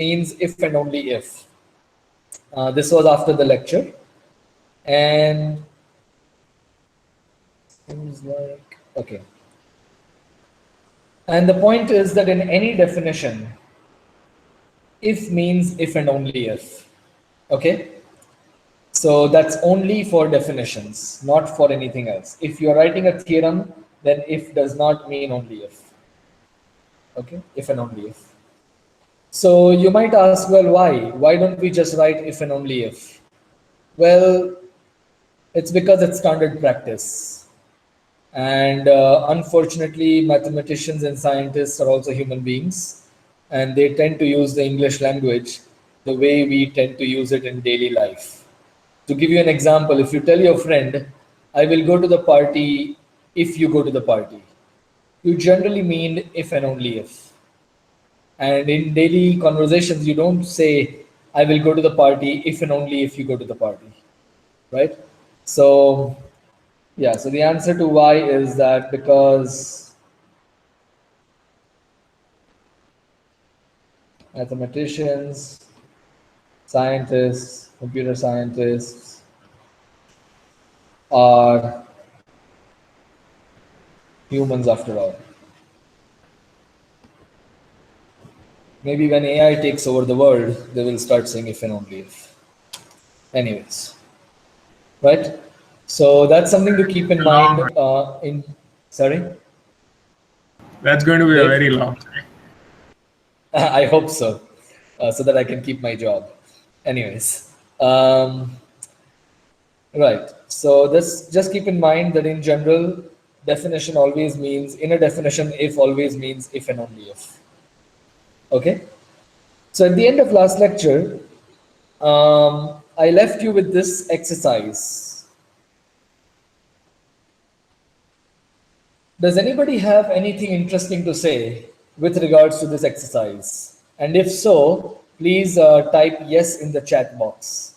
means if and only if. This was after the lecture, and seems like okay. And the point is that in any definition, if means if and only if. Okay. So that's only for definitions, not for anything else. If you're writing a theorem, then if does not mean only if. Okay, if and only if. So you might ask, well, why? Why don't we just write if and only if? Well, it's because it's standard practice. And unfortunately, mathematicians and scientists are also human beings, and they tend to use the English language the way we tend to use it in daily life. To give you an example, if you tell your friend, I will go to the party if you go to the party, you generally mean if and only if. And in daily conversations, you don't say, I will go to the party if and only if you go to the party, right? So, yeah, so the answer to why is that because mathematicians, scientists, computer scientists are humans after all. Maybe when AI takes over the world, they will start saying if and only if. Anyways, right? So that's something to keep in mind. Sorry, That's going to be a Dave? very long. I hope so, so that I can keep my job. Anyways, right. So this just keep in mind that in general, definition always means in a definition if always means if and only if. Okay. So at the end of last lecture, I left you with this exercise. Does anybody have anything interesting to say with regards to this exercise? And if so, please type yes in the chat box.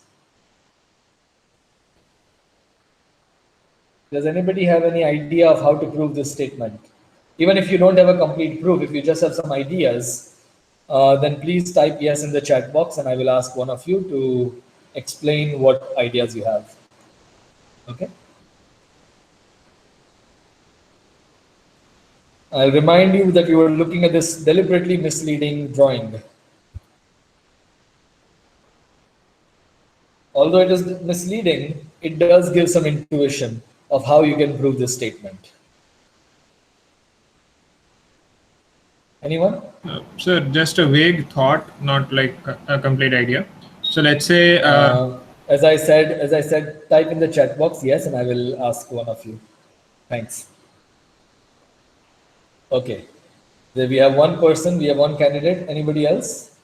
Does anybody have any idea of how to prove this statement? Even if you don't have a complete proof, if you just have some ideas, then please type yes in the chat box and I will ask one of you to explain what ideas you have. Okay. I'll remind you that you are looking at this deliberately misleading drawing. Although it is misleading, it does give some intuition of how you can prove this statement. Anyone? So just a vague thought, not like a complete idea. So let's say As I said, type in the chat box yes, and I will ask one of you. Thanks. Okay. There we have one person, we have one candidate. Anybody else?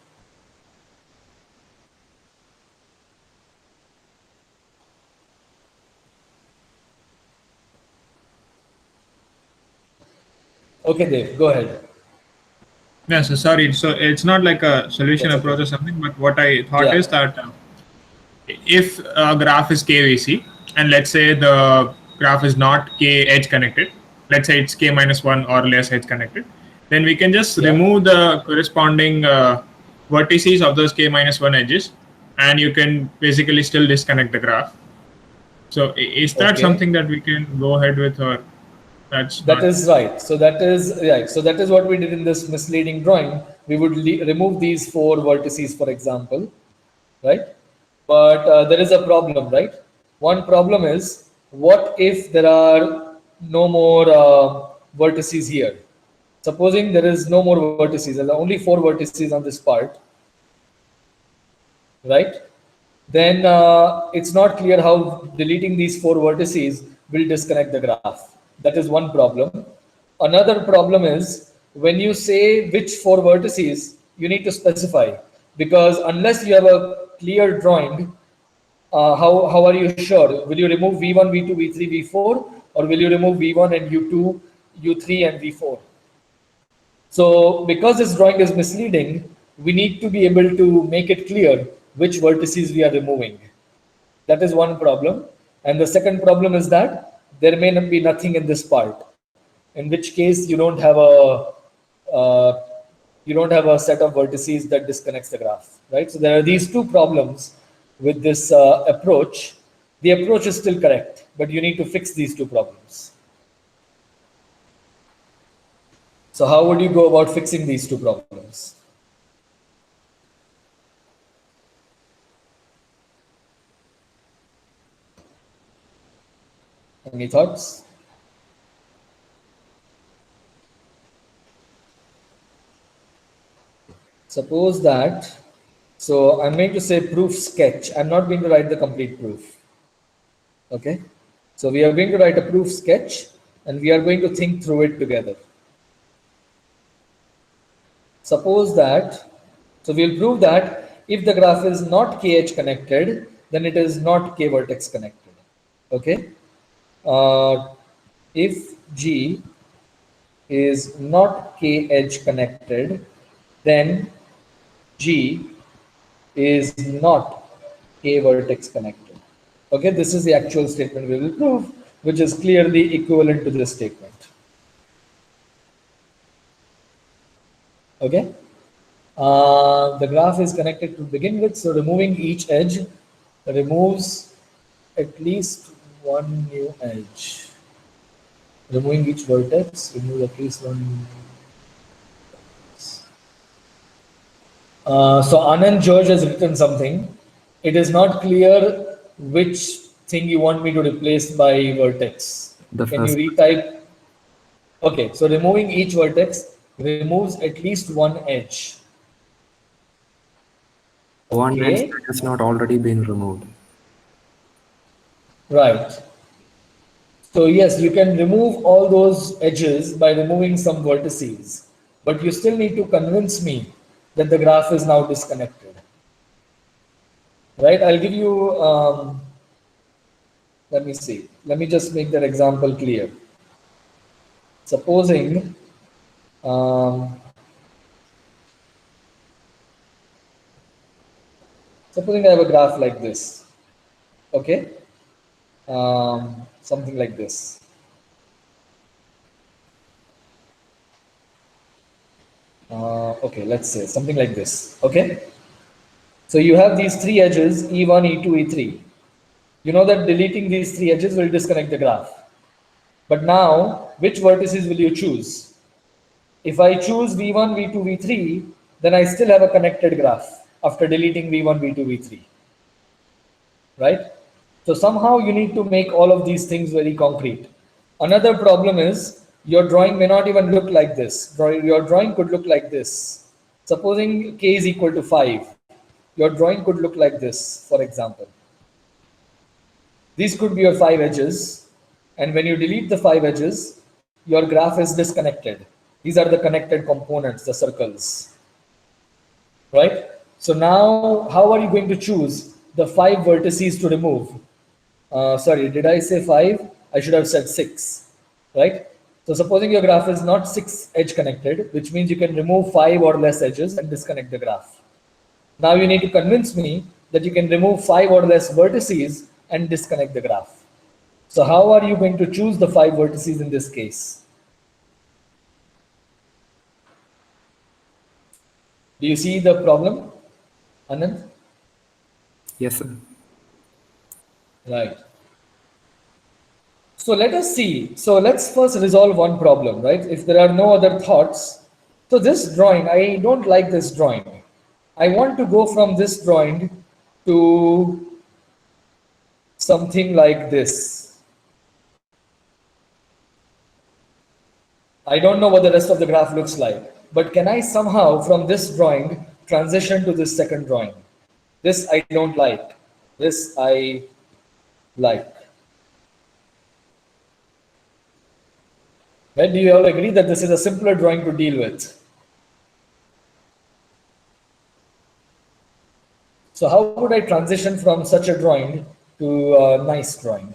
Okay, Dave, go ahead. yeah, so sorry. So it's not like a solution That's approach okay. or something, but what I thought Yeah. is that if a graph is KVC, and let's say the graph is not K edge connected, let's say it's K minus 1 or less edge connected, then we can just Yeah. remove the corresponding vertices of those K minus 1 edges, and you can basically still disconnect the graph. So is that Okay. something that we can go ahead with, or that's That not? is right. So that is right. So that is what we did in this misleading drawing. We would remove these four vertices, for example, right? But there is a problem, right? One problem is, what if there are no more vertices here? Supposing there is no more vertices, there are only four vertices on this part, right? Then it's not clear how deleting these four vertices will disconnect the graph. That is one problem. Another problem is when you say which four vertices, you need to specify, because unless you have a clear drawing, how are you sure? Will you remove V1, V2, V3, V4, or will you remove V1 and U2, U3, and V4? So because this drawing is misleading, we need to be able to make it clear which vertices we are removing. That is one problem. And the second problem is that there may not be nothing in this part, in which case you don't have a you don't have a set of vertices that disconnects the graph, right? So there are these two problems with this approach. The approach is still correct, but you need to fix these two problems. So how would you go about fixing these two problems? Any thoughts? Suppose that, so I'm going to say proof sketch. I'm not going to write the complete proof. Okay. So we are going to write a proof sketch and we are going to think through it together. Suppose that, so we'll prove that if the graph is not KH connected, then it is not K vertex connected. Okay. If G is not KH connected, then G is not K vertex connected. Okay, this is the actual statement we will prove, which is clearly equivalent to this statement. Okay, the graph is connected to begin with, so removing each edge removes at least one new edge. Removing each vertex removes at least one. So Anand George has written something. It is not clear which thing you want me to replace by vertex. Can you retype? Okay, so removing each vertex removes at least one edge. One edge that has not already been removed. Right. So yes, you can remove all those edges by removing some vertices, but you still need to convince me that the graph is now disconnected. Right, I'll give you, let me see. Let me just make that example clear. Supposing, supposing I have a graph like this, okay? Something like this. Okay, let's say something like this, okay? So you have these three edges, E1, E2, E3. You know that deleting these three edges will disconnect the graph. But now, which vertices will you choose? If I choose V1, V2, V3, then I still have a connected graph after deleting V1, V2, V3. Right? So somehow you need to make all of these things very concrete. Another problem is your drawing may not even look like this. Your drawing could look like this. Supposing K is equal to 5, your drawing could look like this, for example. These could be your 5 edges. And when you delete the 5 edges, your graph is disconnected. These are the connected components, the circles. Right? So now, how are you going to choose the 5 vertices to remove? Sorry, did I say 5? I should have said 6. Right? So supposing your graph is not 6 edge connected, which means you can remove 5 or less edges and disconnect the graph. Now you need to convince me that you can remove 5 or less vertices and disconnect the graph. So how are you going to choose the 5 vertices in this case? Do you see the problem, Anand? Yes, sir. Right. So let us see. So let's first resolve one problem, right? If there are no other thoughts. So this drawing, I don't like this drawing. I want to go from this drawing to something like this. I don't know what the rest of the graph looks like, but can I somehow from this drawing transition to this second drawing? This I don't like. This I like. Right? Do you all agree that this is a simpler drawing to deal with? So how would I transition from such a drawing to a nice drawing?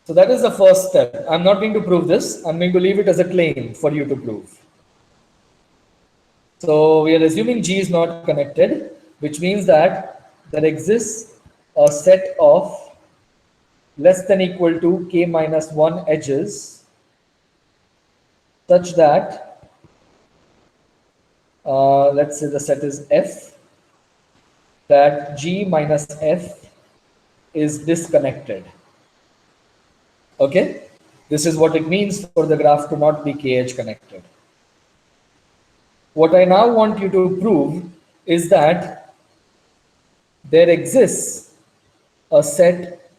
So that is the first step. I'm not going to prove this. I'm going to leave it as a claim for you to prove. So we are assuming G is not connected, which means that there exists a set of less than equal to k minus 1 edges such that, let's say the set is f, that g minus f is disconnected. Okay, this is what it means for the graph to not be kh connected. What I now want you to prove is that there exists a set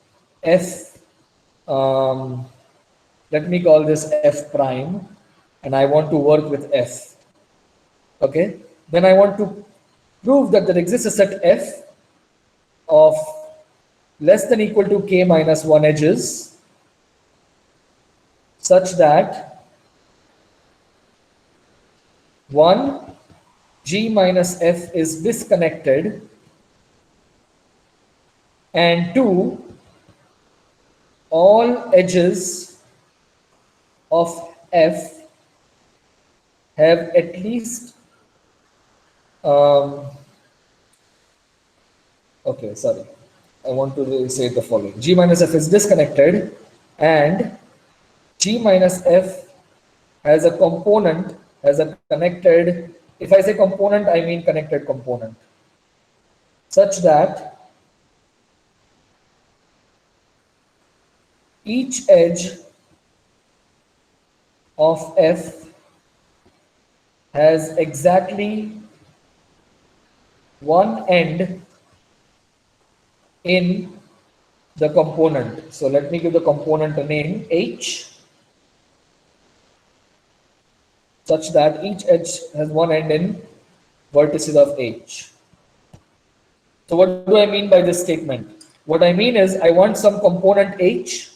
f, let me call this f prime, and I want to work with f. Okay, then I want to prove that there exists a set f of less than equal to k minus 1 edges such that 1, g minus f is disconnected, and 2, all edges of f have at least okay, sorry, I want to say the following: g minus f is disconnected and g minus f has a component, has a connected, if I say component, I mean connected component, such that each edge of f has exactly one end in the component. So let me give the component a name, h, such that each edge has one end in vertices of h. So what do I mean by this statement? What I mean is I want some component h,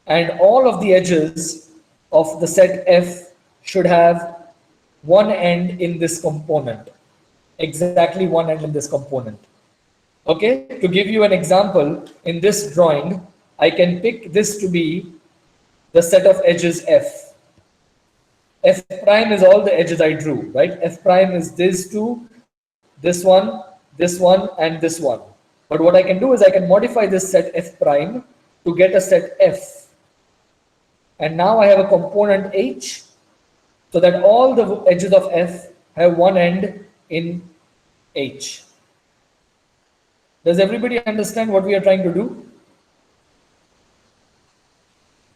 and all of the edges of the set f should have one end in this component, exactly one end in this component. Okay, to give you an example, in this drawing, I can pick this to be the set of edges f. F prime is all the edges I drew, right? F prime is these two, this one, and this one. But what I can do is I can modify this set f prime to get a set f. And now I have a component h, so that all the edges of f have one end in h. Does everybody understand what we are trying to do?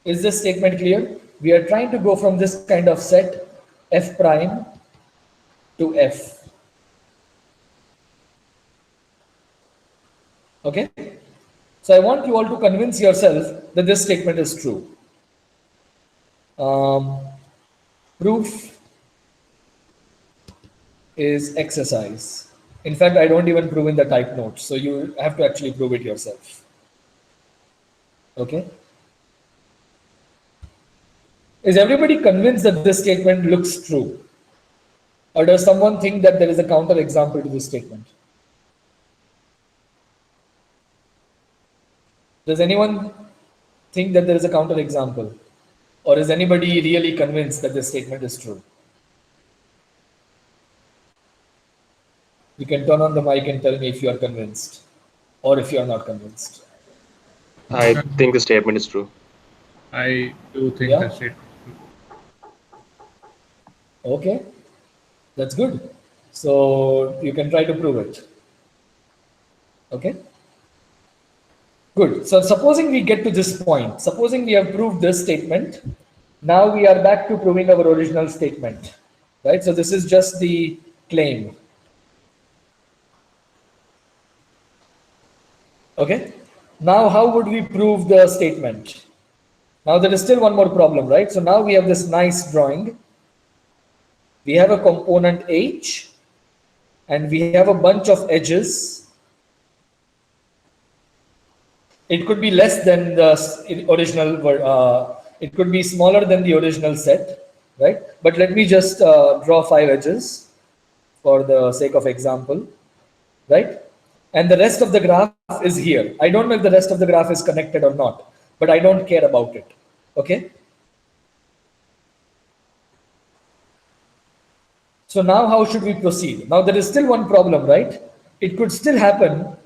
Is this statement clear? We are trying to go from this kind of set f prime to f. Okay? So I want you all to convince yourself that this statement is true. Proof is exercise. In fact, I don't even prove in the type notes, so you have to actually prove it yourself. Okay? Is everybody convinced that this statement looks true? Or does someone think that there is a counter example to this statement? Does anyone think that there is a counter example? Or is anybody really convinced that this statement is true? You can turn on the mic and tell me if you are convinced or if you are not convinced. I think the statement is true. I do think Yeah? that's it. Okay, that's good. So you can try to prove it. Okay? Good. So supposing we get to this point, supposing we have proved this statement, now we are back to proving our original statement, right? So this is just the claim. Okay? Now how would we prove the statement? Now there is still one more problem, right? So now we have this nice drawing. We have a component h, and we have a bunch of edges. It could be less than the original, it could be smaller than the original set, right? But let me just draw 5 edges for the sake of example, right? And the rest of the graph is here. I don't know if the rest of the graph is connected or not, but I don't care about it, okay? So now how should we proceed? Now there is still one problem, right? It could still happen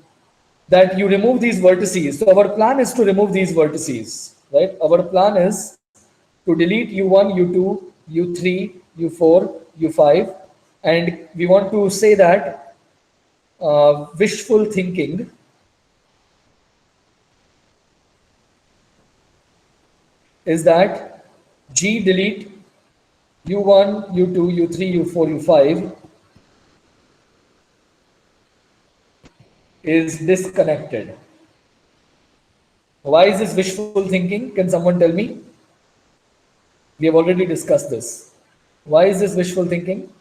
that you remove these vertices. So our plan is to remove these vertices, right? Our plan is to delete U1, U2, U3, U4, U5, and we want to say that wishful thinking is that G delete U1, U2, U3, U4, U5 is disconnected. Why is this wishful thinking? Can someone tell me? We have already discussed this. Why is this wishful thinking?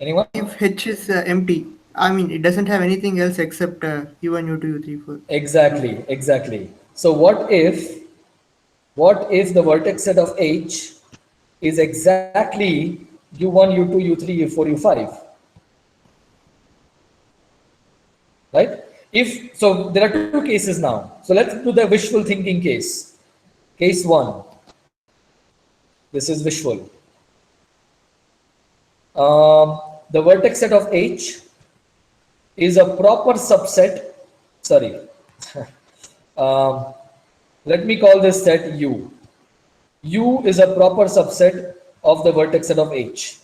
Anyone? If H is empty, I mean, it doesn't have anything else except U1, U2, U3, U4. Exactly, exactly. So what if the vertex set of H is exactly U1, U2, U3, U4, U5? Right? If so, there are two cases now. So let's do the wishful thinking case. Case 1. This is wishful. The vertex set of H is a proper subset. Sorry. Let me call this set U. U is a proper subset of the vertex set of H,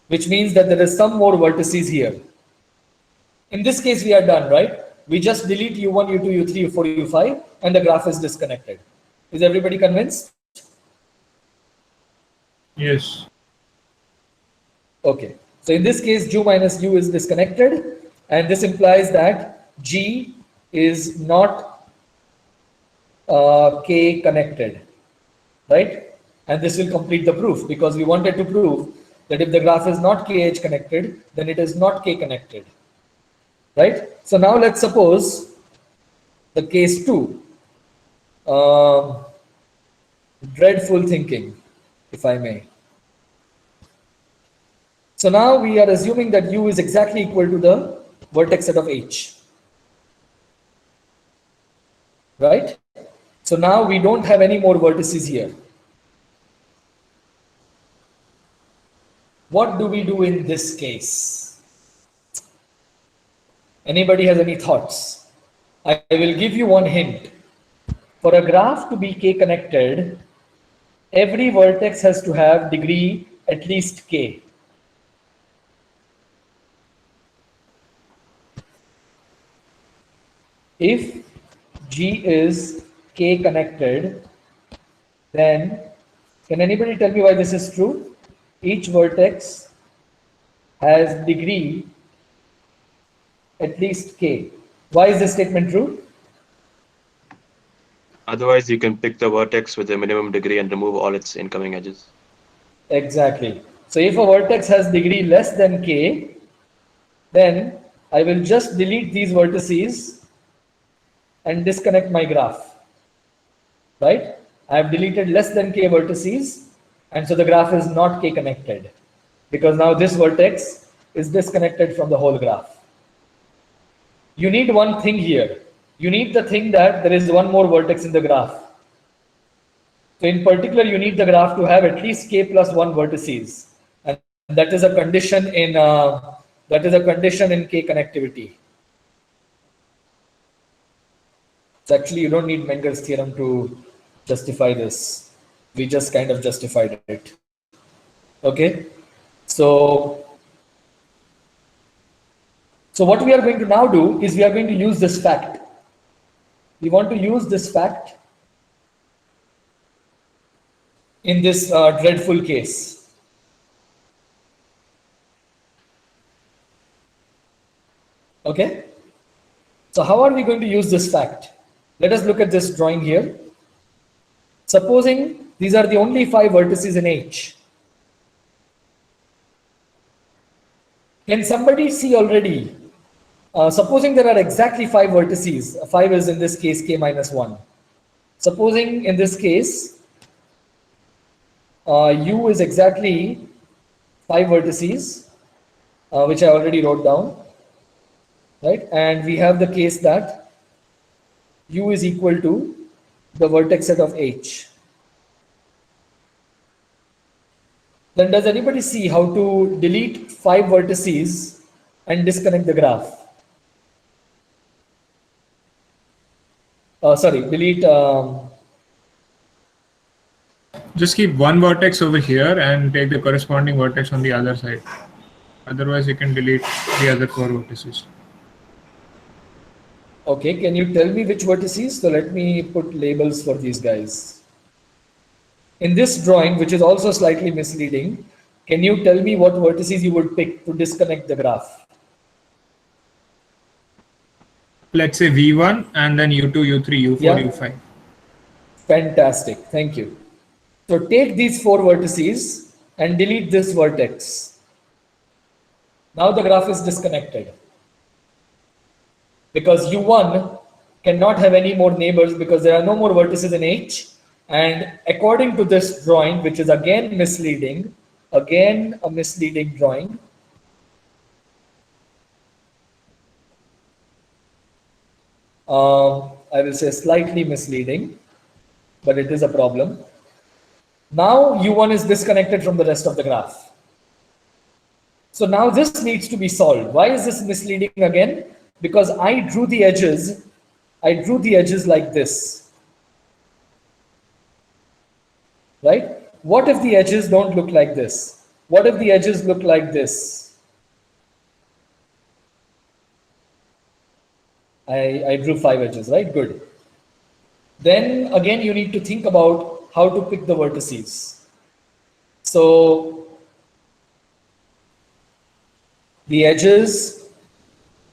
which means that there is some more vertices here. In this case, we are done, right? We just delete U1, U2, U3, U4, U5, and the graph is disconnected. Is everybody convinced? Yes. Okay. So in this case, Ju minus U is disconnected, and this implies that G is not K connected, right? And this will complete the proof, because we wanted to prove that if the graph is not KH connected, then it is not K connected. Right? So now let's suppose the case 2, dreadful thinking, if I may. So now we are assuming that U is exactly equal to the vertex set of H. Right? So now we don't have any more vertices here. What do we do in this case? Anybody has any thoughts? I will give you one hint. For a graph to be K connected, every vertex has to have degree at least K. If G is K connected, then can anybody tell me why this is true? Each vertex has degree at least K. Why is this statement true? Otherwise, you can pick the vertex with the minimum degree and remove all its incoming edges. Exactly. So if a vertex has degree less than K, then I will just delete these vertices and disconnect my graph. Right? I have deleted less than K vertices, and so the graph is not K connected, because now this vertex is disconnected from the whole graph. You need one thing here. You need the thing that there is one more vertex in the graph. So in particular, you need the graph to have at least K plus 1 vertices, and that is a condition in K connectivity. So actually, you don't need Menger's theorem to justify this. We just kind of justified it. Okay, so what we are going to now do is we are going to use this fact. We want to use this fact in this dreadful case. Okay, so how are we going to use this fact? Let us look at this drawing here. Supposing these are the only 5 vertices in H. Can somebody see already? Supposing there are exactly 5 vertices, 5 is in this case K minus 1. Supposing in this case, U is exactly 5 vertices, which I already wrote down, right? And we have the case that U is equal to the vertex set of H. Then does anybody see how to delete 5 vertices and disconnect the graph? Sorry, delete. Just keep one vertex over here and take the corresponding vertex on the other side. Otherwise, you can delete the other 4 vertices. Okay, can you tell me which vertices? So let me put labels for these guys. In this drawing, which is also slightly misleading, can you tell me what vertices you would pick to disconnect the graph? Let's say V1 and then U2, U3, U4, Yeah. U5. Fantastic, thank you. So take these 4 vertices and delete this vertex. Now the graph is disconnected. Because U1 cannot have any more neighbors because there are no more vertices in H. And according to this drawing, which is again misleading, again a misleading drawing, I will say slightly misleading, but it is a problem. Now U1 is disconnected from the rest of the graph. So now this needs to be solved. Why is this misleading again? Because I drew the edges like this. Right? What if the edges don't look like this? What if the edges look like this? I drew 5 edges, right? Good. Then again, you need to think about how to pick the vertices. So the edges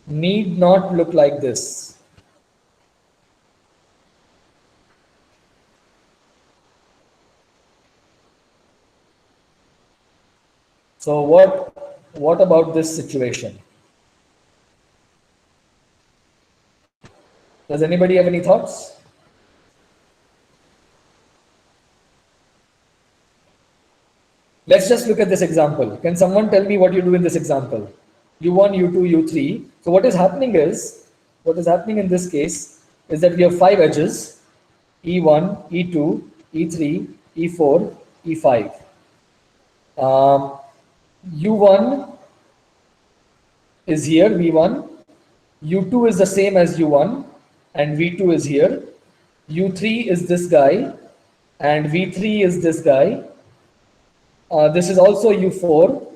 need not look like this. So what about this situation? Does anybody have any thoughts? Let's just look at this example. Can someone tell me what you do in this example? U1, U2, U3. So what is happening in this case is that we have 5 edges, E1, E2, E3, E4, E5. U1 is here, V1. U2 is the same as U1 and V2 is here. U3 is this guy and V3 is this guy. This is also U4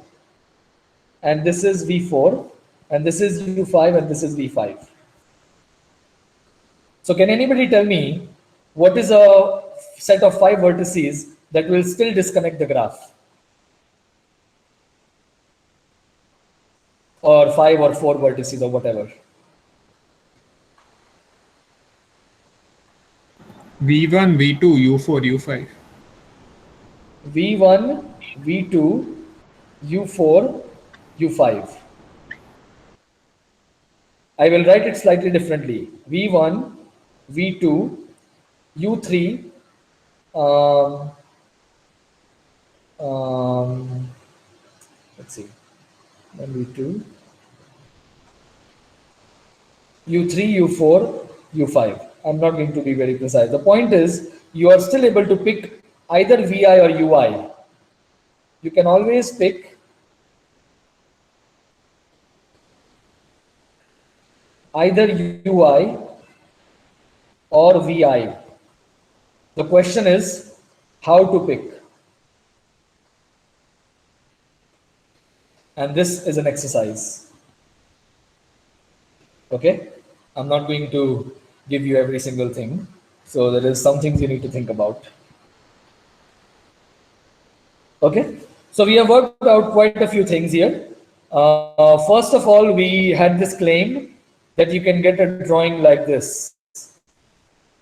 and this is V4 and this is U5 and this is V5. So can anybody tell me what is a set of 5 vertices that will still disconnect the graph? Or 5 or 4 vertices or whatever. V1, V2, U4, U5. V1, V2, U4, U5. I will write it slightly differently. V1, V2, U3, let's see, V2, U3, U4, U5. I'm not going to be very precise. The point is, you are still able to pick either VI or UI. You can always pick either UI or VI. The question is how to pick. And this is an exercise. Okay? I'm not going to give you every single thing. So there is some things you need to think about. Okay? So we have worked out quite a few things here. First of all, we had this claim that you can get a drawing like this.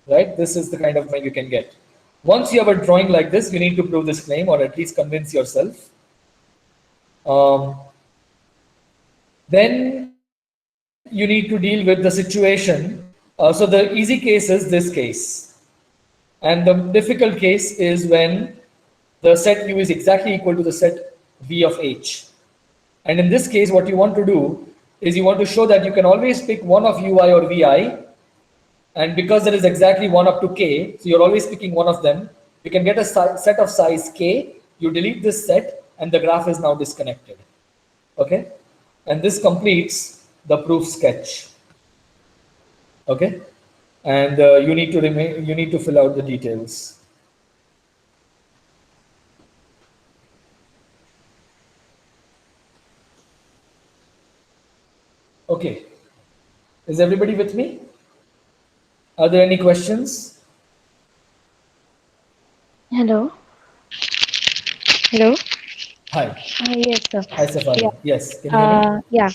Right? This is the kind of drawing you can get. Once you have a drawing like this, you need to prove this claim or at least convince yourself. Then you need to deal with the situation. So the easy case is this case. And the difficult case is when the set U is exactly equal to the set V of H. And in this case, what you want to do is you want to show that you can always pick one of UI or VI. And because there is exactly 1 up to K, so you're always picking one of them, you can get a set of size K, you delete this set, and the graph is now disconnected. Okay, and this completes the proof sketch. Okay, and you need to fill out the details. Okay, is everybody with me? Are there any questions? Hello. Hello. Hi. Yes, sir. Hi, Safari. Yeah. Yes, can you hear me? Yeah.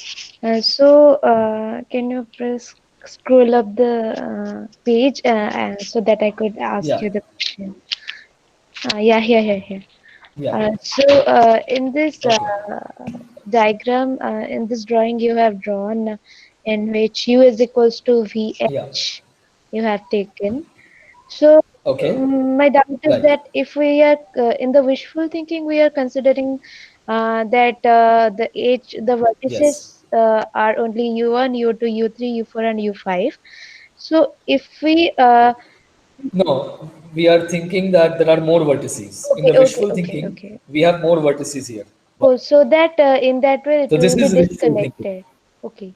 Can you please scroll up the page so that I could ask Yeah, you the question? Yeah, here. yeah. In this Okay. diagram, in this drawing, you have drawn in which U is equals to Yeah. VH you have taken. So Okay. my doubt is Right. that if we are in the wishful thinking, we are considering that the Yes. vertices are only U1, U2, U3, U4, and U5. So if we No, we are thinking that there are more vertices. In okay, the okay, wishful okay, thinking, okay. we have more vertices here. Oh, so that in that way it So this will be is wishful thinking. disconnected. Okay,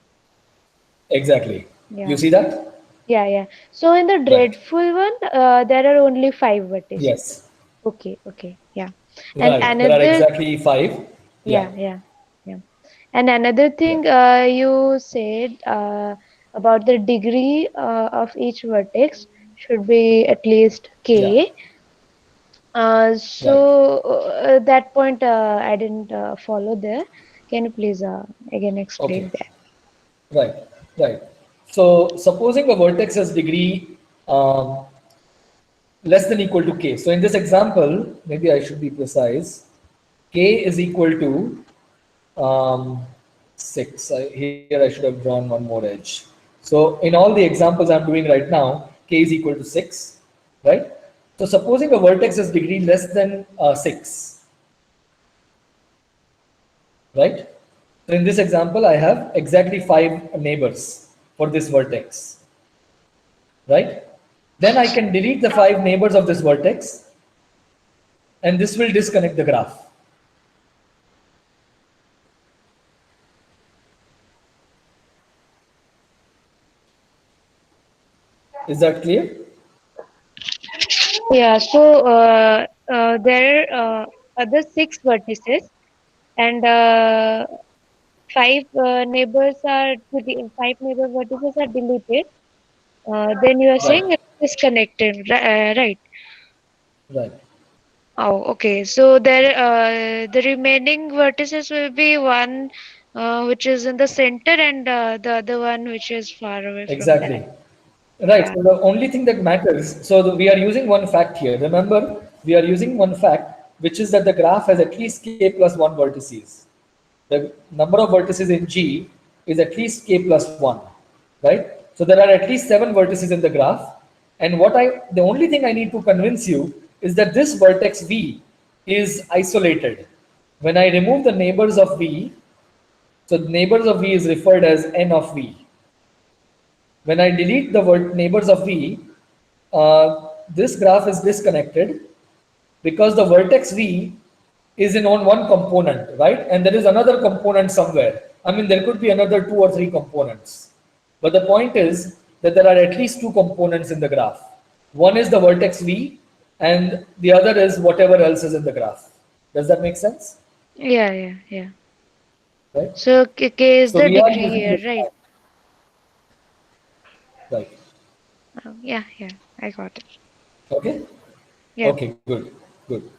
Exactly. You yeah, see that? yeah. So in the Right. dreadful one, there are only five vertices. Yes. Okay, yeah. And Right. There are another, exactly five. Yeah. yeah. And another Yeah. thing you said about the degree of each vertex should be at least Yeah. k. Right. That point I didn't follow there. Can you please again Okay. explain that? Right. Right. So supposing a vertex has degree less than equal to k. So in this example, maybe I should be precise. K is equal to 6. Here I should have drawn one more edge. So in all the examples I'm doing right now, k is equal to 6, right? So supposing a vertex has degree less than 6, right? So in this example, I have exactly 5 neighbors for this vertex, right? Then I can delete the 5 neighbors of this vertex, and this will disconnect the graph. Is that clear? Yeah, there are other six vertices, and five neighbor vertices are deleted. Then you are Right, saying it's disconnected, right? right. Oh, okay. So the remaining vertices will be one which is in the center and the other one which is far away from that. Exactly. Right. Yeah. So the only thing that matters, so we are using one fact here. Remember, we are using one fact, which is that the graph has at least k plus 1 vertices. The number of vertices in G is at least k plus 1, right? So there are at least 7 vertices in the graph. And the only thing I need to convince you is that this vertex V is isolated. When I remove the neighbors of V, so the neighbors of V is referred as N of V. When I delete the neighbors of V, this graph is disconnected because the vertex V is in on one component, right? And there is another component somewhere. I mean, there could be another 2 or 3 components. But the point is that there are at least 2 components in the graph. One is the vertex V, and the other is whatever else is in the graph. Does that make sense? Yeah. Right? So K is So the we are degree using here, this right? graph. Right. Yeah, I got it. Okay. Yeah. Okay, good. Good.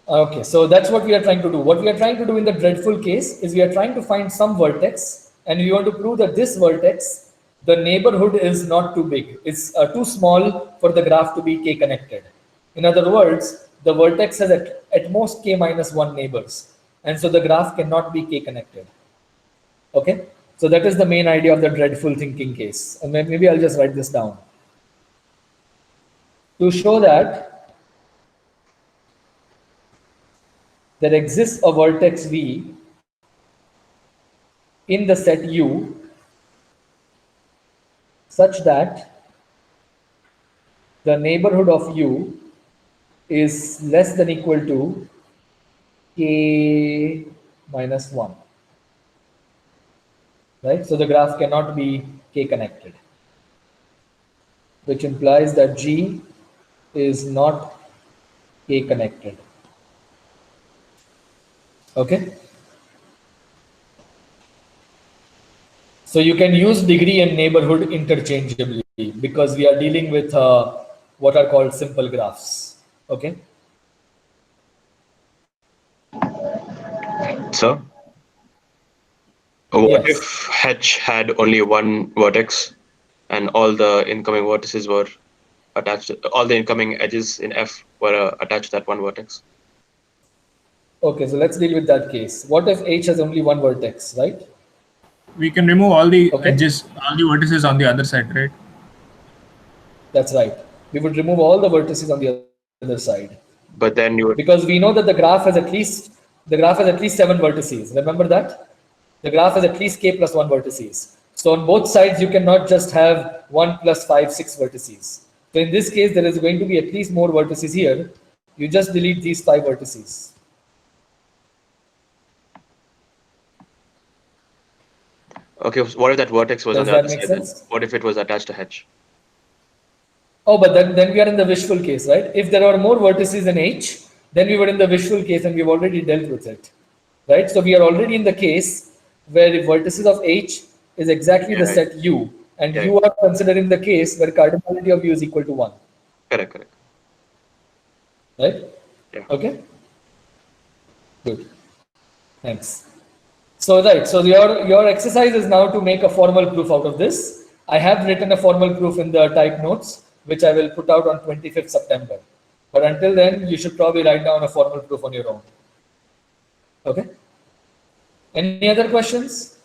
Okay, so that's what we are trying to do. What we are trying to do in the dreadful case is we are trying to find some vertex, and we want to prove that this vertex, the neighborhood is not too big. It's too small for the graph to be k connected. In other words, the vertex has at most k minus 1 neighbors, and so the graph cannot be k connected. Okay, so that is the main idea of the dreadful thinking case. And maybe I'll just write this down to show that there exists a vertex V in the set U such that the neighborhood of U is less than equal to k minus 1. Right? So the graph cannot be k connected, which implies that G is not k connected. Okay? So you can use degree and neighborhood interchangeably because we are dealing with what are called simple graphs. Okay? So, what Yes. if H had only one vertex and all the incoming vertices were attached, all the incoming edges in F were attached to that one vertex? Okay, so let's deal with that case. What if H has only one vertex, right? We can remove all the Okay. edges, all the vertices on the other side, right? That's right. We would remove all the vertices on the other side But then you would, because we know that the graph has at least 7 vertices. Remember that? The graph has at least k plus 1 vertices. So on both sides, you cannot just have 1 plus 5, 6 vertices. So in this case, there is going to be at least more vertices here. You just delete these 5 vertices. okay, so what if that vertex was on Does the that other make side then? sense? What if it was attached to H? Oh, but then we are in the wishful case, right? If there are more vertices in H, then we were in the wishful case and we've already dealt with it, right? So we are already in the case where the vertices of H is exactly the Yeah, set U, and yeah, you are considering the case where cardinality of U is equal to 1, correct. right? Yeah. Okay, good, thanks. So right, so your exercise is now to make a formal proof out of this. I have written a formal proof in the type notes, which I will put out on 25th September. But until then, you should probably write down a formal proof on your own. Okay. Any other questions?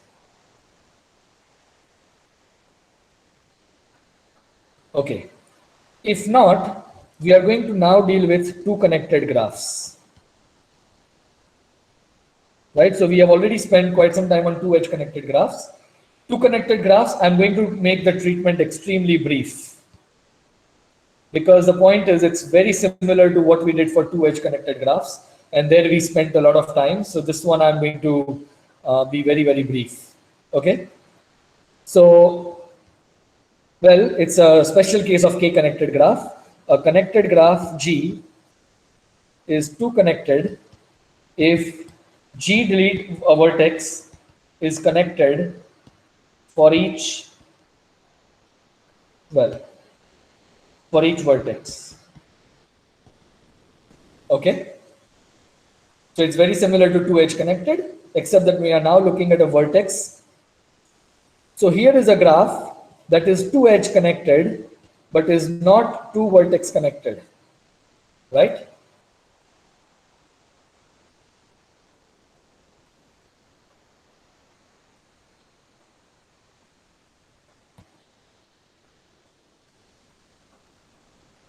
Okay. If not, we are going to now deal with two connected graphs. Right? So we have already spent quite some time on two edge connected graphs. Two connected graphs, I'm going to make the treatment extremely brief. Because the point is it's very similar to what we did for two edge connected graphs. And there we spent a lot of time. So this one I'm going to be very, very brief. Okay. So, well, it's a special case of K connected graph. A connected graph G is two connected if G delete a vertex is connected for each, well, for each vertex. Okay. So it's very similar to two edge connected, except that we are now looking at a vertex. So here is a graph that is two edge connected, but is not two vertex connected, right?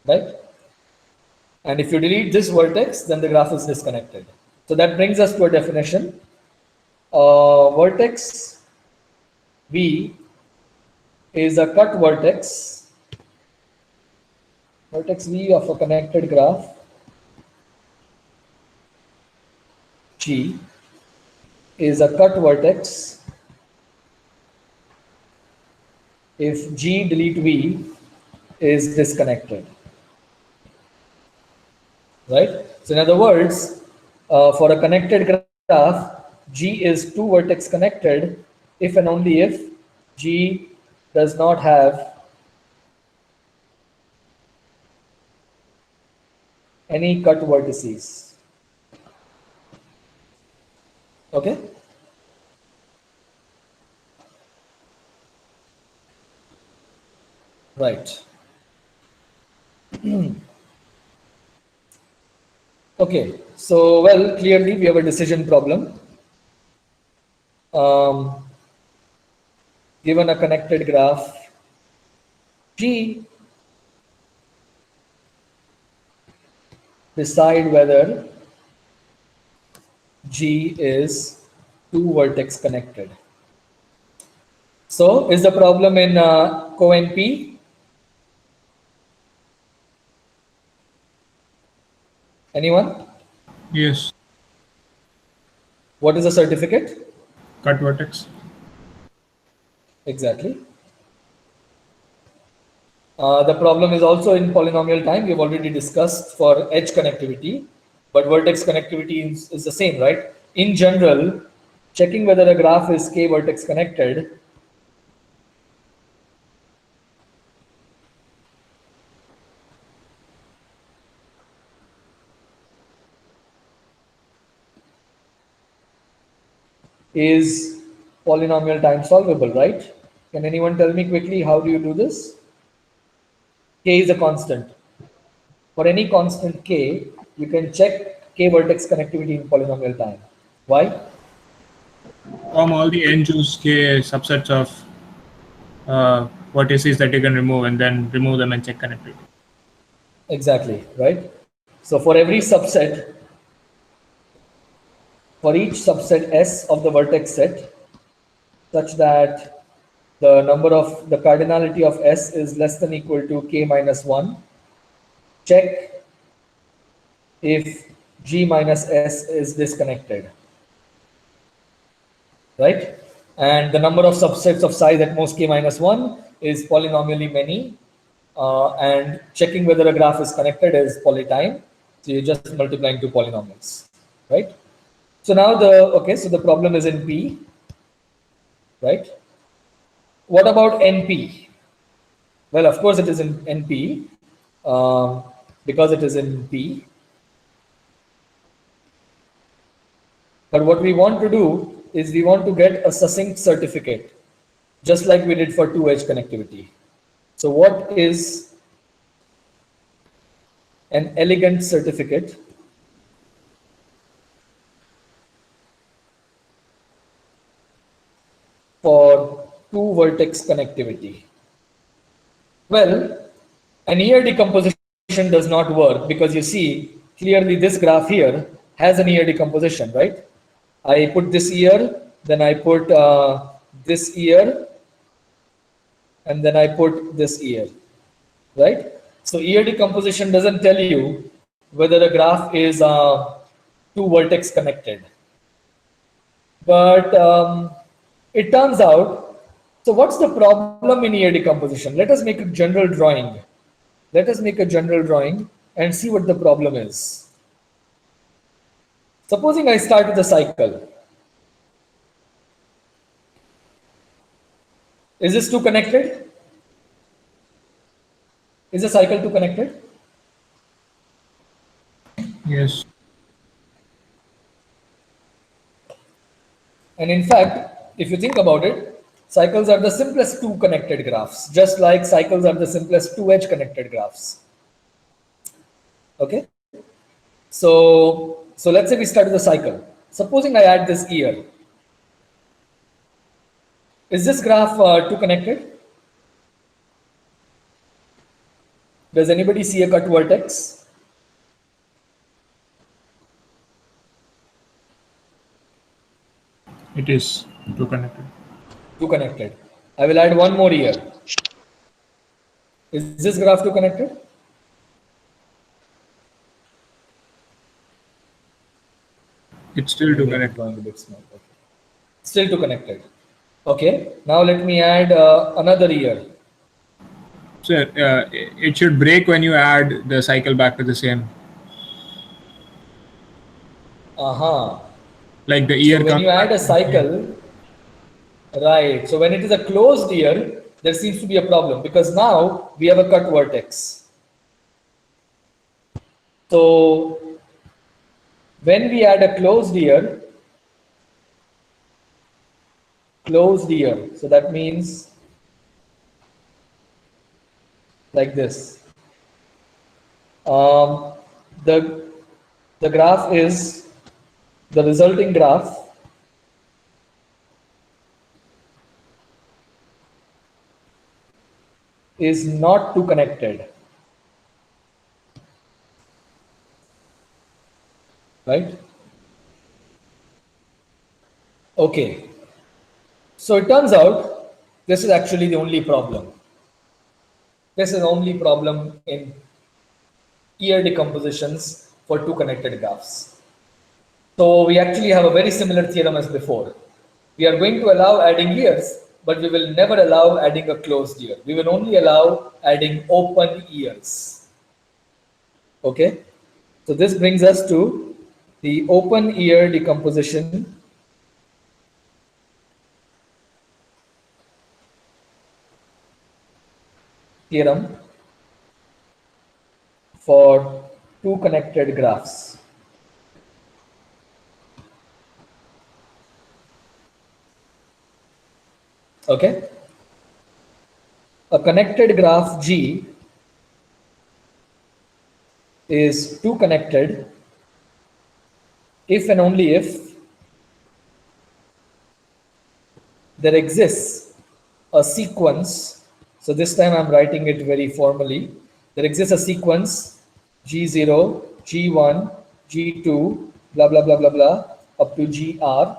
Right? And if you delete this vertex, then the graph is disconnected. So that brings us to a definition. Vertex V is a cut vertex. Vertex V of a connected graph G is a cut vertex if G delete V is disconnected. Right? So in other words, for a connected graph, G is two vertex connected if and only if G does not have any cut vertices. Okay? Right. Okay, so well, clearly we have a decision problem. Given a connected graph G, decide whether G is two vertex connected. So is the problem in CoNP? Anyone? Yes. What is a certificate? Cut vertex. Exactly. The problem is also in polynomial time. We've already discussed for edge connectivity, but vertex connectivity is the same, right? In general, checking whether a graph is k vertex connected is polynomial time solvable, right? Can anyone tell me quickly how do you do this? K is a constant. For any constant k, you can check k vertex connectivity in polynomial time. Why? Form all the n choose k subsets of vertices that you can remove, and then remove them and check connectivity. Exactly, right? So for every subset, for each subset S of the vertex set, such that the number of the cardinality of S is less than equal to k minus 1, check if G minus S is disconnected, right? And the number of subsets of size at most k minus 1 is polynomially many, and checking whether a graph is connected is polytime. So you're just multiplying two polynomials, right? So now so the problem is in P, right? What about NP? Well, of course it is in NP, because it is in P. But what we want to do is we want to get a succinct certificate, just like we did for 2-edge connectivity. So what is an elegant certificate for 2-vertex connectivity? Well, an ear decomposition does not work because you see clearly this graph here has an ear decomposition, right? I put this ear, then I put this ear, and then I put this ear, right? So ear decomposition doesn't tell you whether a graph is 2-vertex connected. But it turns out, so what's the problem in ear decomposition? Let us make a general drawing. Let us make a general drawing and see what the problem is. Supposing I start with a cycle. Is this 2 connected? Is the cycle 2 connected? Yes. And in fact, if you think about it, cycles are the simplest 2 connected graphs, just like cycles are the simplest 2-edge connected graphs. Okay? So let's say we start with a cycle. Supposing I add this ear. Is this graph 2 connected? Does anybody see a cut vertex? It is 2 connected. 2 connected. I will add one more ear. Is this graph 2 connected? It's still 2 connected. Drawing a bit small. Okay. Still 2 connected. Okay. Now let me add another ear. So it should break when you add the cycle back to the same. Like the ear. So when you add a cycle, right? So when it is a closed ear, there seems to be a problem because now we have a cut vertex. So when we add a closed ear, so that means like this. The graph is, the resulting graph is not 2 connected, right? Okay. So it turns out this is actually the only problem. This is the only problem in ear decompositions for 2 connected graphs. So we actually have a very similar theorem as before. We are going to allow adding years, but we will never allow adding a closed year. We will only allow adding open years. Okay, so this brings us to the open year decomposition theorem for two connected graphs. Okay, a connected graph G is two connected if and only if there exists a sequence. So this time I'm writing it very formally. There exists a sequence G0, G1, G2, blah, blah, blah, blah, blah, up to GR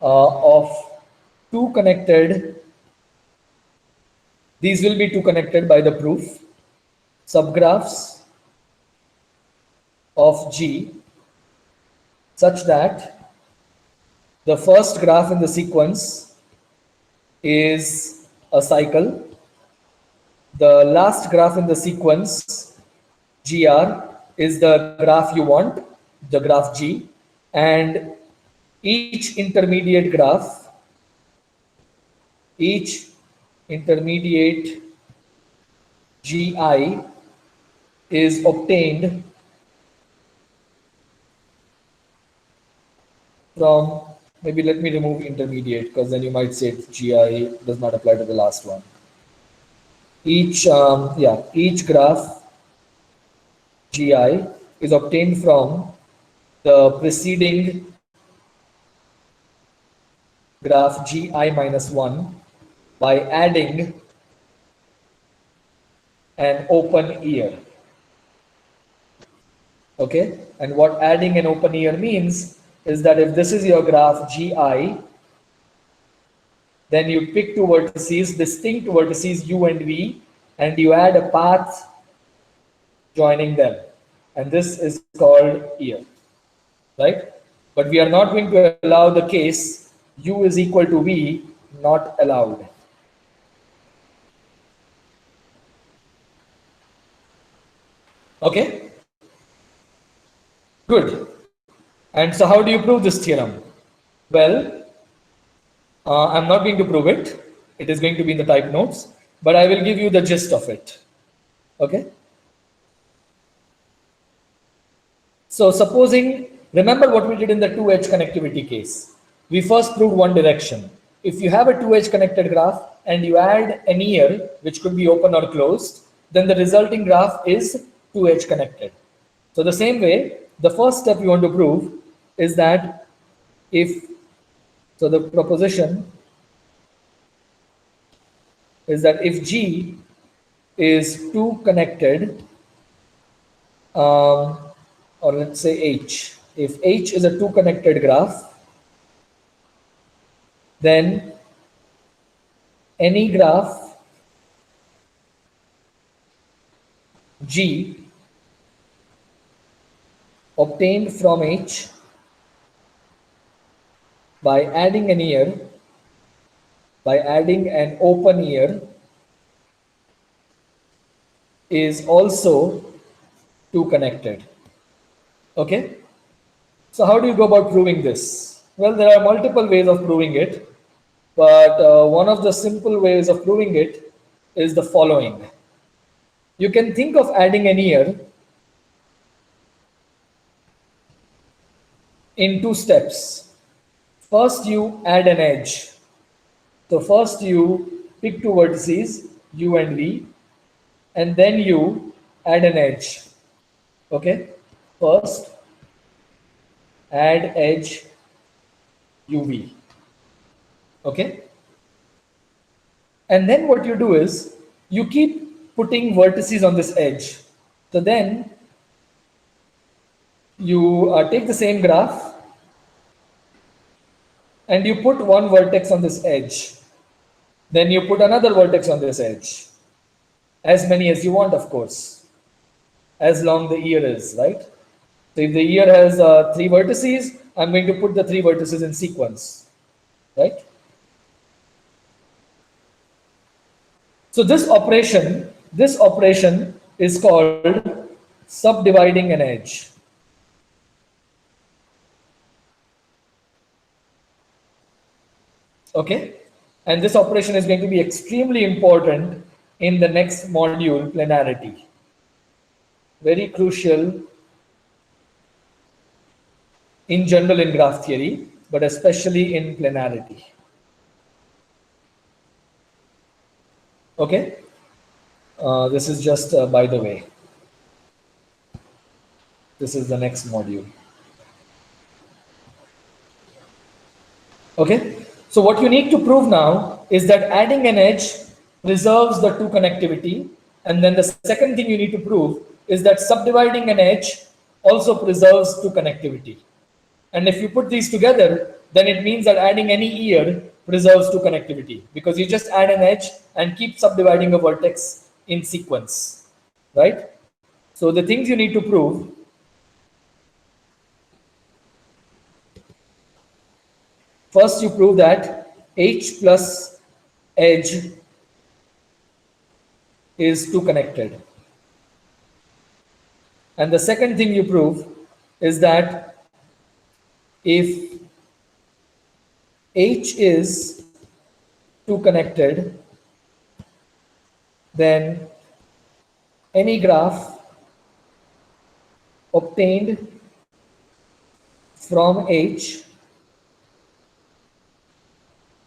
of two connected. These will be two connected by the proof subgraphs of G such that the first graph in the sequence is a cycle. The last graph in the sequence, GR, is the graph you want, the graph G, and each intermediate graph, each intermediate GI is obtained from, maybe let me remove intermediate because then you might say GI does not apply to the last one. Each graph GI is obtained from the preceding graph GI minus 1 by adding an open year. Okay, and what adding an open year means is that if this is your graph GI, then you pick two vertices, distinct vertices U and V, and you add a path joining them. And this is called year, right? But we are not going to allow the case U is equal to V, not allowed. Okay, good. And so how do you prove this theorem? Well, I'm not going to prove it. It is going to be in the type notes, but I will give you the gist of it. Okay. So supposing, remember what we did in the two-edge connectivity case. We first proved one direction. If you have a two-edge connected graph and you add an ear, which could be open or closed, then the resulting graph is two-edge connected. So the same way, the first step you want to prove is that if, so the proposition is that if G is two connected, or let's say H, if H is a two connected graph, then any graph G obtained from H by adding an ear, by adding an open ear, is also two connected. Okay, so how do you go about proving this? Well, there are multiple ways of proving it, but one of the simple ways of proving it is the following. You can think of adding an ear in two steps. First, you add an edge. So first you pick two vertices, U and V, and then you add an edge. Okay, first add edge UV. Okay, and then what you do is you keep putting vertices on this edge. So then you take the same graph and you put one vertex on this edge. Then you put another vertex on this edge. As many as you want, of course, as long the ear is, right? So if the ear has 3 vertices, I'm going to put the 3 vertices in sequence, right? So this operation is called subdividing an edge. Okay, and this operation is going to be extremely important in the next module, planarity. Very crucial in general in graph theory, but especially in planarity. Okay, this is just by the way. This is the next module. Okay, so what you need to prove now is that adding an edge preserves the 2 connectivity, and then the second thing you need to prove is that subdividing an edge also preserves 2 connectivity. And if you put these together, then it means that adding any ear preserves 2 connectivity, because you just add an edge and keep subdividing a vertex in sequence, right? So the things you need to prove: first, you prove that H plus edge is 2 connected. And the second thing you prove is that if H is 2 connected, then any graph obtained from H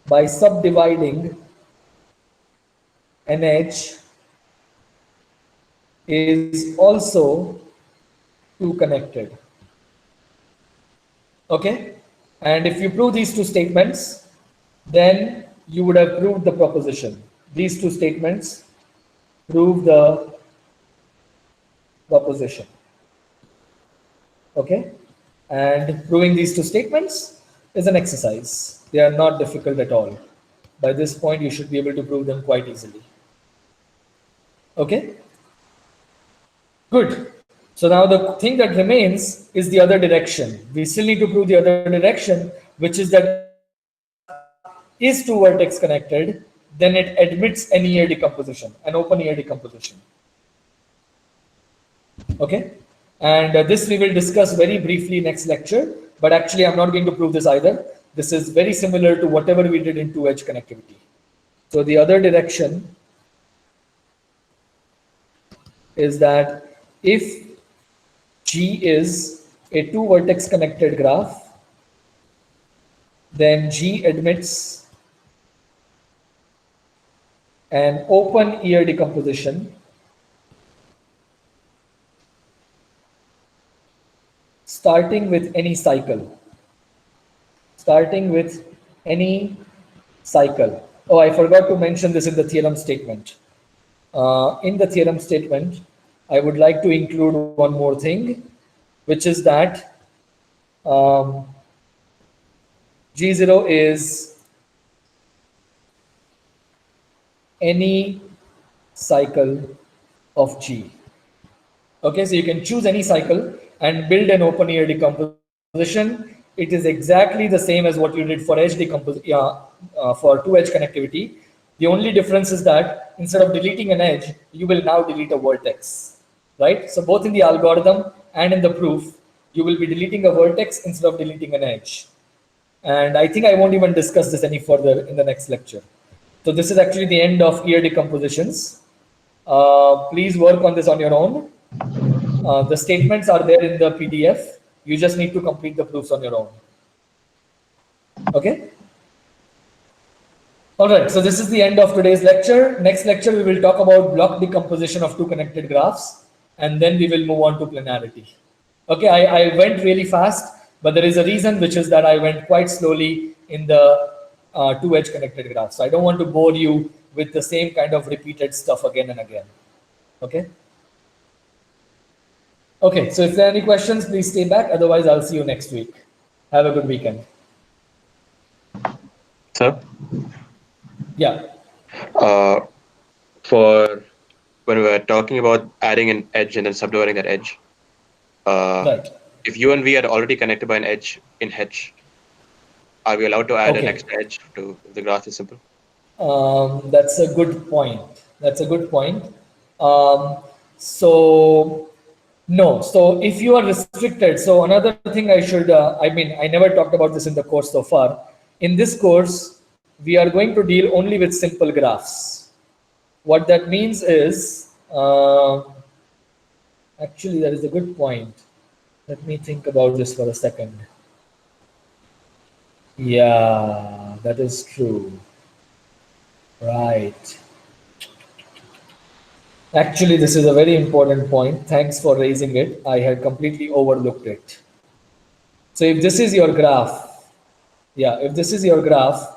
by subdividing an edge is also 2 connected. Okay, and if you prove these 2 statements, then you would have proved the proposition. These 2 statements prove the proposition. Okay, and proving these 2 statements is an exercise. They are not difficult at all. By this point, you should be able to prove them quite easily. Okay, good. So now the thing that remains is the other direction. We still need to prove the other direction, which is that is 2 vertex connected, then it admits an ear decomposition, an open ear decomposition. Okay, and this we will discuss very briefly next lecture, but actually I'm not going to prove this either. This is very similar to whatever we did in 2-edge connectivity. So the other direction is that if G is a 2 vertex connected graph, then G admits an open ear decomposition starting with any cycle. Starting with any cycle. Oh, I forgot to mention this in the theorem statement. In the theorem statement, I would like to include one more thing, which is that G0 is any cycle of G. Okay, so you can choose any cycle and build an open ear decomposition. It is exactly the same as what you did for edge decomposition, for 2-edge connectivity. The only difference is that instead of deleting an edge, you will now delete a vertex, right? So both in the algorithm and in the proof, you will be deleting a vertex instead of deleting an edge. And I think I won't even discuss this any further in the next lecture. So this is actually the end of ear decompositions. Please work on this on your own. The statements are there in the PDF. You just need to complete the proofs on your own. Okay? All right, so this is the end of today's lecture. Next lecture, we will talk about block decomposition of 2 connected graphs, and then we will move on to planarity. Okay, I went really fast, but there is a reason, which is that I went quite slowly in the 2-edge connected graph. So I don't want to bore you with the same kind of repeated stuff again and again. Okay? Okay, so if there are any questions, please stay back. Otherwise, I'll see you next week. Have a good weekend. Sir? Yeah. For when we were talking about adding an edge and then subdividing that edge, Right. if U and V are already connected by an edge in H, are we allowed to add an Okay. extra edge to if the graph is simple? That's a good point. That's a good point. So no. So if you are restricted, so another thing I should, I mean, I never talked about this in the course so far. In this course, we are going to deal only with simple graphs. What that means is, actually, that is a good point. Let me think about this for a second. Yeah, that is true. Right. Actually, this is a very important point. Thanks for raising it. I had completely overlooked it. So if this is your graph, yeah, if this is your graph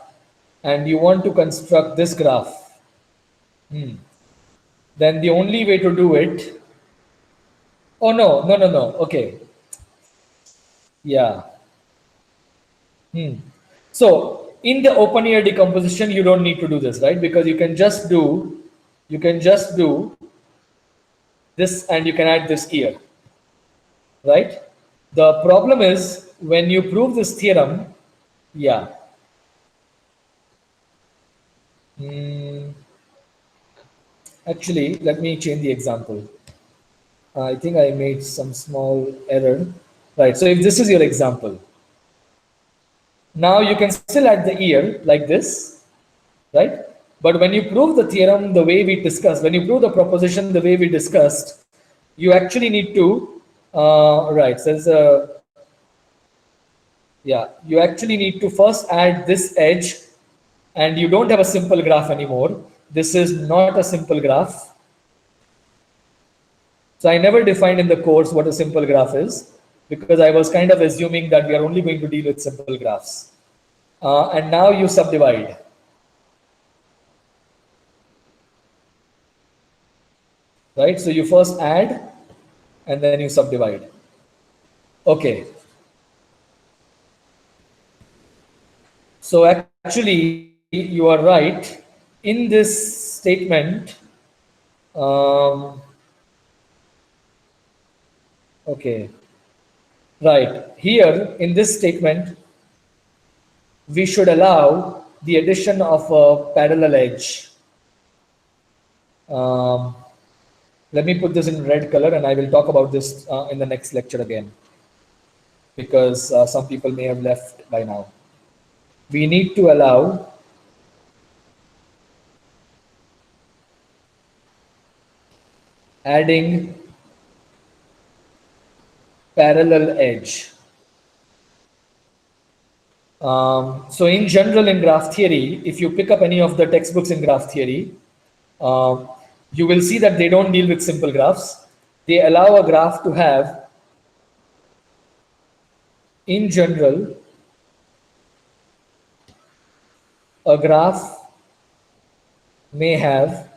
and you want to construct this graph, then the only way to do it, oh no, no, no, no, okay. Yeah. So in the open ear decomposition, you don't need to do this, right? Because you can just do this and you can add this ear, right? The problem is when you prove this theorem, yeah. Actually, let me change the example. I think I made some small error. Right, so if this is your example, now you can still add the ear like this, right? But when you prove the theorem the way we discussed, when you prove the proposition the way we discussed, you actually need to, right, says, yeah, you actually need to first add this edge and you don't have a simple graph anymore. This is not a simple graph. So I never defined in the course what a simple graph is because I was kind of assuming that we are only going to deal with simple graphs. And now you subdivide. Right, so you first add and then you subdivide. Okay. So actually, you are right. In this statement, okay, right, here in this statement, we should allow the addition of a parallel edge. Let me put this in red color and I will talk about this in the next lecture again because some people may have left by now. We need to allow adding parallel edge. So in general in graph theory, if you pick up any of the textbooks in graph theory, you will see that they don't deal with simple graphs. They allow a graph to have, in general, a graph may have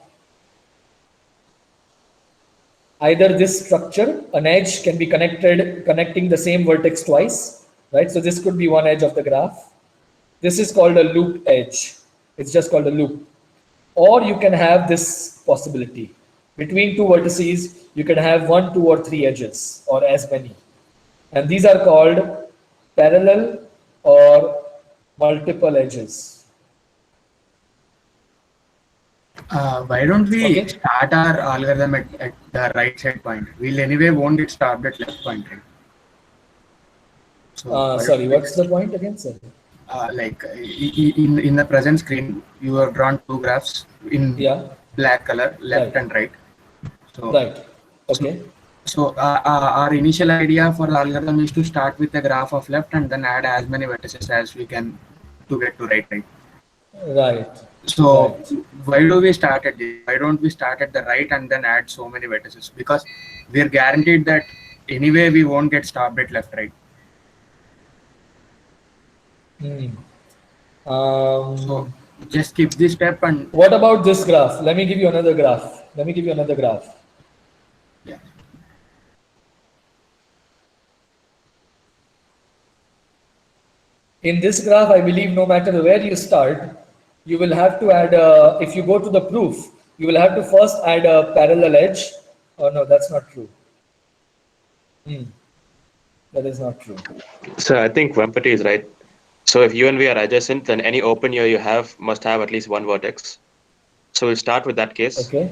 either this structure, an edge can be connecting the same vertex twice, right? So this could be one edge of the graph. This is called a loop edge. It's just called a loop. Or you can have this possibility. Between two vertices, you can have 1, 2, or 3 edges, or as many. And these are called parallel or multiple edges. Why don't we Okay. start our algorithm at the right side point? We'll anyway won't get stopped at left point, right? So why Sorry, don't we what's the point again, sir? in the present screen, you have drawn two graphs in black color, left and right. So, right. Okay. So our initial idea for the algorithm is to start with the graph of left and then add as many vertices as we can to get to right. Right. So right. why do we start at this? Why don't we start at the right and then add so many vertices? Because we're guaranteed that anyway we won't get stopped at left, right? So just skip this step. And what about this graph? Let me give you another graph. Yeah. In this graph, I believe no matter where you start, you will have to add, if you go to the proof, you will have to first add a parallel edge. Oh no, that's not true. That is not true. So I think Vempati is right. So if U and V are adjacent, then any open year you have must have at least one vertex. So we'll start with that case Okay.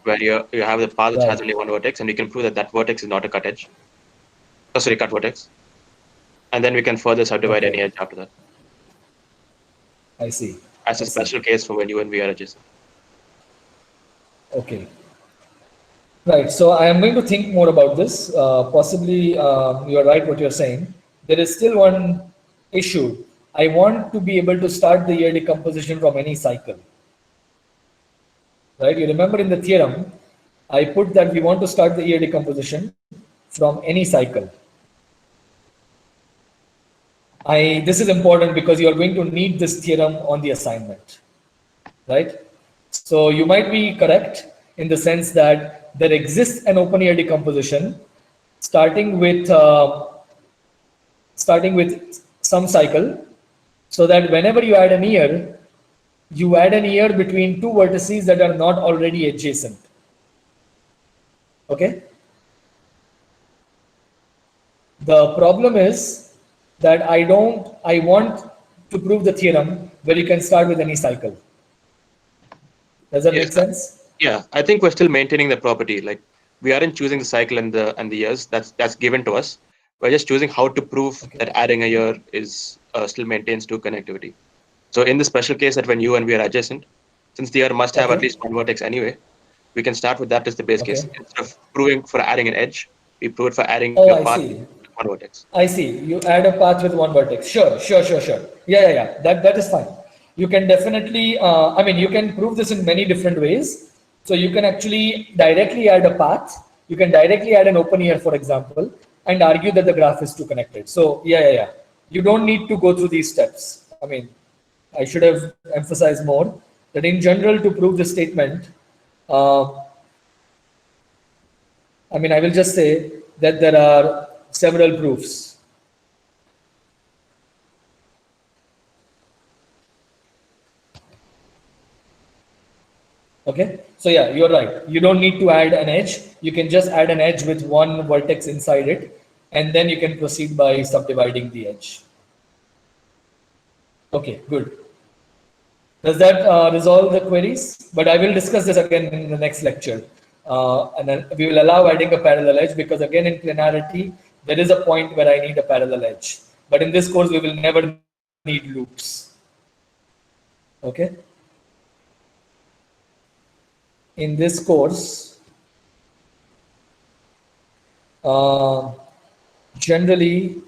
where you have the path which has Right. only one vertex, and we can prove that that vertex is not a cut edge. Oh, sorry, cut vertex. And then we can further subdivide Okay. any edge after that. I see. As I a see. special case for when U and V are adjacent. Okay. Right. So I am going to think more about this. Possibly, you are right what you're saying. There is still one issue. I want to be able to start the year decomposition from any cycle. Right. You remember in the theorem, I put that we want to start the year decomposition from any cycle. This is important because you are going to need this theorem on the assignment, right? So you might be correct in the sense that there exists an open year decomposition starting with some cycle, so that whenever you add an year, you add an year between two vertices that are not already adjacent. Okay. The problem is that I want to prove the theorem where you can start with any cycle. Does that Yes. make sense? Yeah, I think we're still maintaining the property. Like we aren't choosing the cycle and the years. That's given to us. We're just choosing how to prove Okay. that adding a year is still maintains two connectivity. So in the special case that when U and V are adjacent, since the year must have at Okay. least one vertex anyway, we can start with that as the base case. Okay. Instead of proving for adding an edge, we prove it for adding Oh, a I path see. with one vertex. I see. You add a path with one vertex. Sure. Yeah. That is fine. You can definitely. I mean, you can prove this in many different ways. So you can actually directly add a path. You can directly add an open year, for example, and argue that the graph is too connected. So yeah. You don't need to go through these steps. I mean, I should have emphasized more that in general to prove the statement. I mean, I will just say that there are several proofs. Okay, so yeah, you're right. You don't need to add an edge. You can just add an edge with one vertex inside it, and then you can proceed by subdividing the edge. Okay, good. Does that resolve the queries? But I will discuss this again in the next lecture. And then we will allow adding a parallel edge because again in planarity, there is a point where I need a parallel edge. But in this course, we will never need loops. Okay. In this course, generally,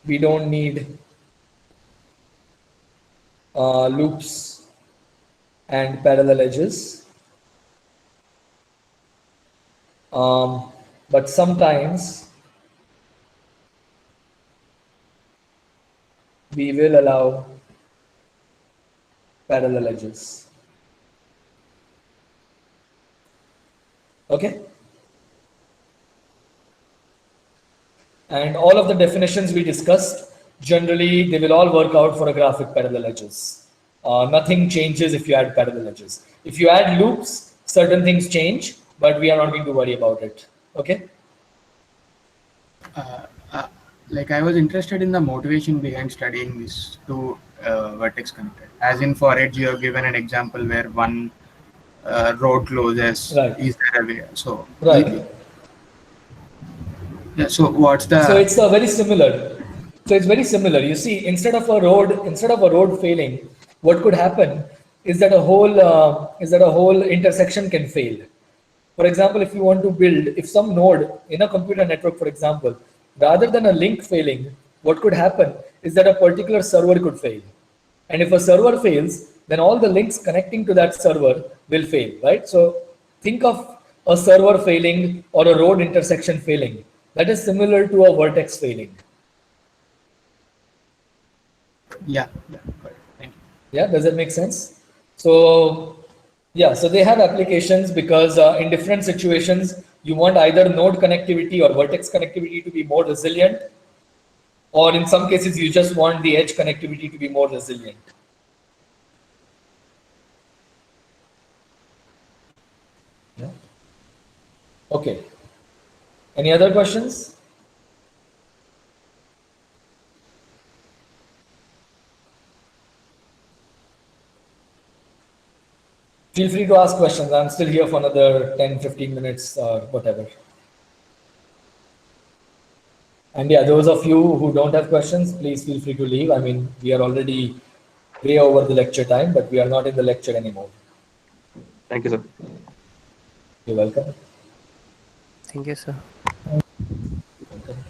we don't need loops and parallel edges. But sometimes we will allow parallel edges. Okay. And all of the definitions we discussed, generally they will all work out for a graphic parallel edges. Nothing changes if you add parallel edges. If you add loops, certain things change, but we are not going to worry about it. Okay. Like I was interested in the motivation behind studying these two vertex connected. As in for edge, you have given an example where one road closes. Right. Is there a way? So Right. yeah. So what's the? So it's very similar. So it's very similar. You see, instead of a road failing, what could happen is that a whole intersection can fail. For example, if you want to build, if some node in a computer network, for example, rather than a link failing, what could happen is that a particular server could fail. And if a server fails, then all the links connecting to that server will fail, right? So think of a server failing or a road intersection failing. That is similar to a vertex failing. Yeah. Got it. Thank you. Yeah, does that make sense? So yeah, so they have applications because in different situations, you want either node connectivity or vertex connectivity to be more resilient, or in some cases, you just want the edge connectivity to be more resilient. Yeah. Okay. Any other questions? Feel free to ask questions. I'm still here for another 10, 15 minutes or whatever. And yeah, those of you who don't have questions, please feel free to leave. I mean, we are already way over the lecture time, but we are not in the lecture anymore. Thank you, sir. You're welcome. Thank you, sir. Welcome.